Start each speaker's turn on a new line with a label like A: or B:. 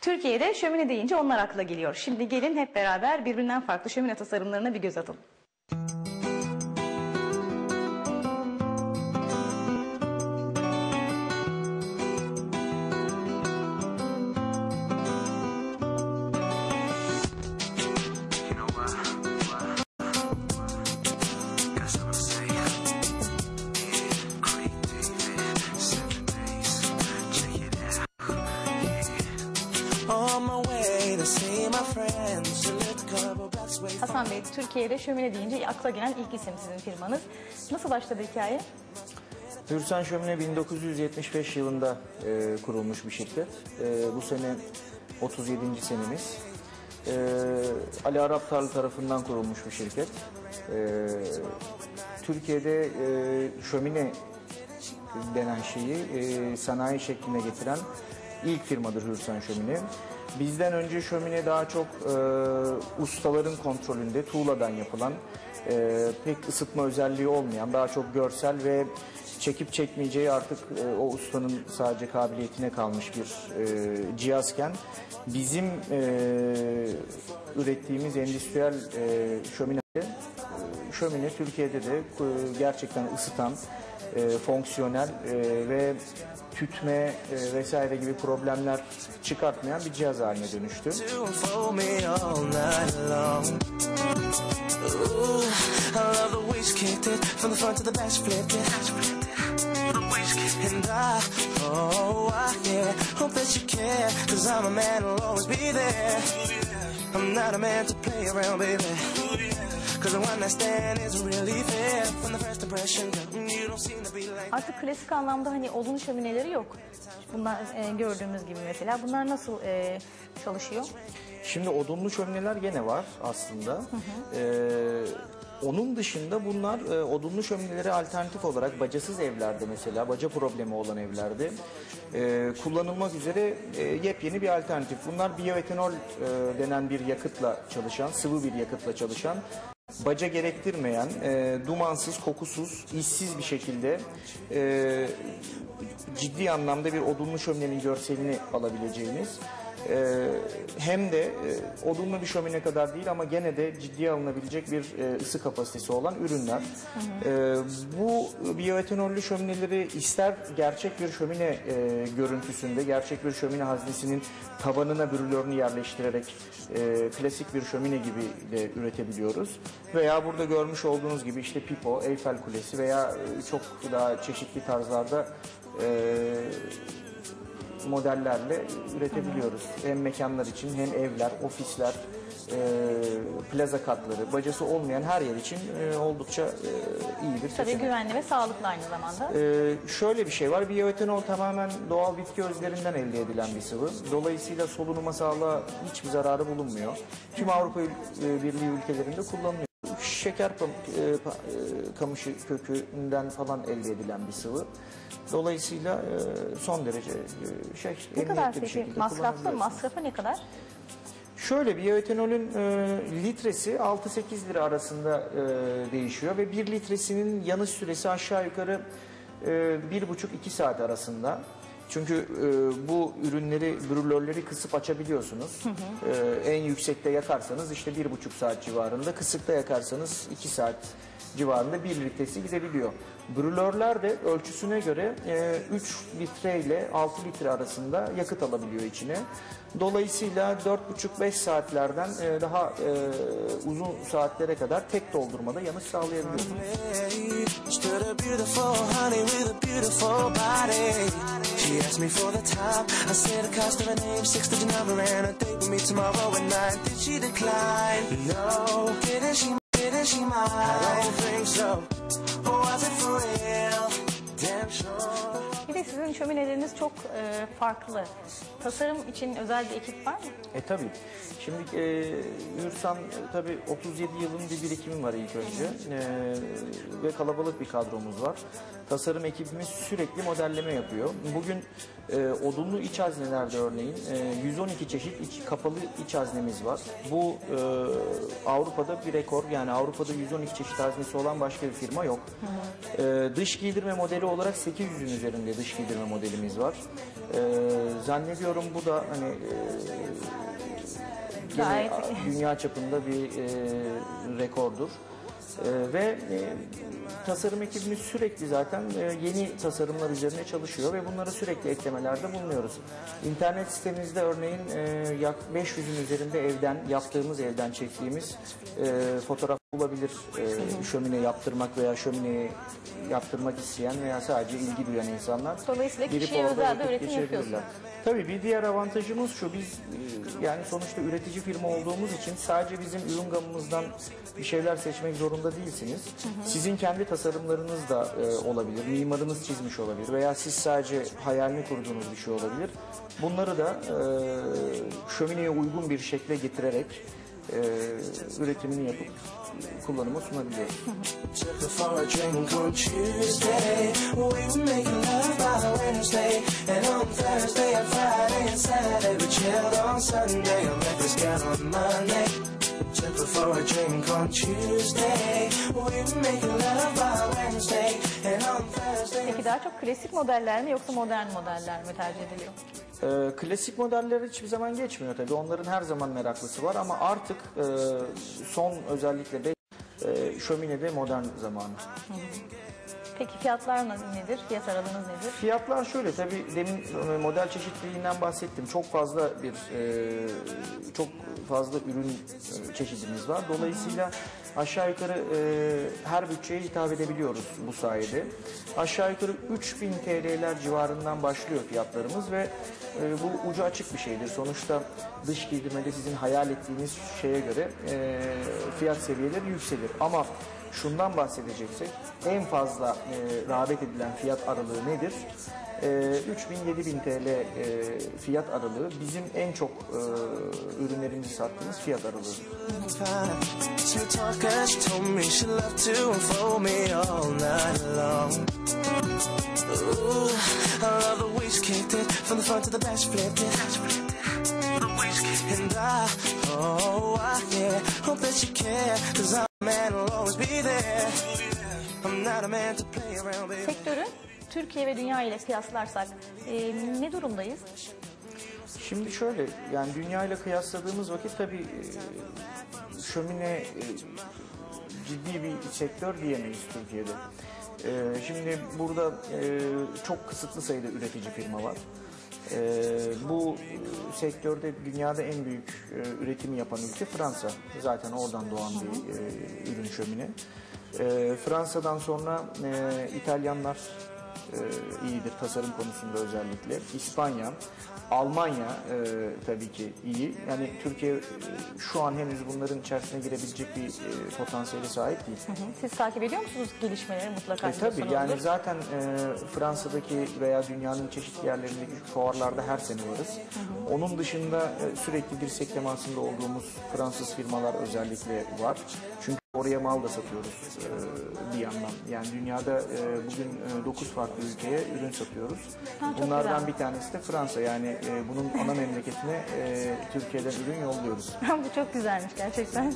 A: Türkiye'de şömine deyince onlar akla geliyor. Şimdi gelin hep beraber birbirinden farklı şömine tasarımlarına bir göz atalım. Hasan Bey, Türkiye'de şömine deyince akla gelen ilk isim sizin firmanız. Nasıl başladı hikaye?
B: Hürsan Şömine 1975 yılında kurulmuş bir şirket. Bu sene 37. senemiz. Ali Araptarlı tarafından kurulmuş bir şirket. Türkiye'de şömine denen şeyi sanayi şekline getiren ilk firmadır Hürsan Şömine. Bizden önce şömine daha çok ustaların kontrolünde tuğladan yapılan, pek ısıtma özelliği olmayan, daha çok görsel ve çekip çekmeyeceği artık o ustanın sadece kabiliyetine kalmış bir cihazken bizim ürettiğimiz endüstriyel şömine Türkiye'de de gerçekten ısıtan, fonksiyonel ve tütme vesaire gibi problemler çıkartmayan bir cihaz haline dönüştü.
A: Artık klasik anlamda hani odun şömineleri yok. Bunlar gördüğümüz gibi mesela. Bunlar nasıl çalışıyor?
B: Şimdi odunlu şömineler gene var aslında. Onun dışında bunlar odunlu şöminelere alternatif olarak bacasız evlerde, mesela baca problemi olan evlerde kullanılmak üzere yepyeni bir alternatif. Bunlar biyoetanol denen bir yakıtla çalışan, sıvı bir yakıtla çalışan, baca gerektirmeyen, dumansız, kokusuz, işsiz bir şekilde ciddi anlamda bir odunlu şöminenin görselini alabileceğiniz, hem de odunlu bir şömine kadar değil ama gene de ciddiye alınabilecek bir ısı kapasitesi olan ürünler. Bu biyoetanollü şömineleri ister gerçek bir şömine görüntüsünde, gerçek bir şömine haznesinin tabanına brülörünü yerleştirerek klasik bir şömine gibi de üretebiliyoruz. Veya burada görmüş olduğunuz gibi işte pipo, Eyfel Kulesi veya çok daha çeşitli tarzlarda modellerle üretebiliyoruz. Hem mekanlar için hem evler, ofisler, plaza katları, bacası olmayan her yer için oldukça iyi bir seçenek.
A: Tabii güvenli ve sağlıklı aynı zamanda.
B: Şöyle bir şey var, biyoetanol tamamen doğal bitki özlerinden elde edilen bir sıvı. Dolayısıyla solunuma, sağlığa hiçbir zararı bulunmuyor. Tüm Avrupa Birliği ülkelerinde kullanılıyor. Şeker kamışı kökünden falan elde edilen bir sıvı. Dolayısıyla son derece
A: ne kadar peki masraflı? Masrafı ne kadar?
B: Şöyle, biyoetanolün litresi 6-8 lira arasında değişiyor ve 1 litresinin yanış süresi aşağı yukarı 1,5-2 saat arasında. Çünkü bu ürünleri, brülörleri kısıp açabiliyorsunuz. En yüksekte yakarsanız işte 1,5 saat civarında, kısıkta yakarsanız 2 saat civarında 1 litresi gidebiliyor. Brülörler de ölçüsüne göre 3 litre ile 6 litre arasında yakıt alabiliyor içine. Dolayısıyla 4,5-5 saatlerden daha uzun saatlere kadar tek doldurmada yanış sağlayabiliyorsunuz.
A: Bir de sizin şömineleriniz çok farklı. Tasarım için özel bir ekip var mı?
B: Tabii. Şimdi Hürsan tabii 37 yılın bir birikimi var ilk önce ve kalabalık bir kadromuz var. Tasarım ekibimiz sürekli modelleme yapıyor. Bugün odunlu iç haznelerde örneğin 112 çeşit kapalı iç haznemiz var. Bu Avrupa'da bir rekor, yani Avrupa'da 112 çeşit haznesi olan başka bir firma yok. Dış giydirme modeli olarak 800'ün üzerinde dış diş giydirme modelimiz var. Zannediyorum bu da hani
A: Gayet
B: dünya çapında bir rekordur. Ve tasarım ekibimiz sürekli zaten yeni tasarımlar üzerine çalışıyor ve bunlara sürekli eklemelerde bulunuyoruz. İnternet sitemizde örneğin 500'ün üzerinde yaptığımız evden çektiğimiz fotoğraf bulabilir. Şömine yaptırmak veya şömineyi yaptırmak isteyen veya sadece ilgi duyan insanlar.
A: Dolayısıyla
B: girip
A: kişiye
B: orada
A: özel de
B: vakit
A: üretim
B: geçirebilirler.
A: yapıyorsunuz.
B: Tabii bir diğer avantajımız şu, biz yani sonuçta üretici firma olduğumuz için sadece bizim ürün gamımızdan bir şeyler seçmek zorunda değilsiniz. Sizin kendi tasarımlarınız da olabilir, mimarınız çizmiş olabilir veya siz sadece hayalini kurduğunuz bir şey olabilir. Bunları da şömineye uygun bir şekle getirerek üretimini yapıp kullanıma sunabiliyoruz.
A: Peki daha çok klasik modeller mi yoksa modern modeller mi tercih ediliyor?
B: Klasik modeller hiçbir zaman geçmiyor tabii. Onların her zaman meraklısı var ama artık son özellikle de şöminede modern zamanı.
A: Peki fiyatlar nedir? Fiyat aralığınız nedir?
B: Fiyatlar şöyle tabii, demin model çeşitliliğinden bahsettim. Çok fazla ürün çeşidimiz var. Dolayısıyla aşağı yukarı her bütçeye hitap edebiliyoruz bu sayede. Aşağı yukarı 3000 TL'ler civarından başlıyor fiyatlarımız ve bu ucu açık bir şeydir. Sonuçta dış giydirmede sizin hayal ettiğiniz şeye göre fiyat seviyeleri yükselir. Ama şundan bahsedeceksek en fazla rağbet edilen fiyat aralığı nedir? 3000-7000 TL fiyat aralığı bizim en çok ürünlerimizi sattığımız fiyat aralığı.
A: Sektörü Türkiye ve dünya ile kıyaslarsak ne durumdayız?
B: Şimdi şöyle, yani dünya ile kıyasladığımız vakit tabii şömine ciddi bir sektör diyemeyiz Türkiye'de. Şimdi burada çok kısıtlı sayıda üretici firma var. Bu sektörde dünyada en büyük üretimi yapan ülke Fransa. Zaten oradan doğan bir ürün şömine. Fransa'dan sonra İtalyanlar iyidir tasarım konusunda özellikle. İspanya, Almanya tabii ki iyi. Yani Türkiye şu an henüz bunların içerisine girebilecek bir potansiyele sahip değil.
A: Siz takip ediyor musunuz gelişmeleri mutlaka?
B: Tabii yani zaten Fransa'daki veya dünyanın çeşitli yerlerindeki fuarlarda her sene varız. Onun dışında sürekli dirsek temasında olduğumuz Fransız firmalar özellikle var. Çünkü oraya mal da satıyoruz bir yandan. Yani dünyada bugün 9 farklı ülkeye ürün satıyoruz. Bunlardan bir tanesi de Fransa. Yani bunun ana memleketine Türkiye'den ürün yolluyoruz.
A: Bu çok güzelmiş gerçekten.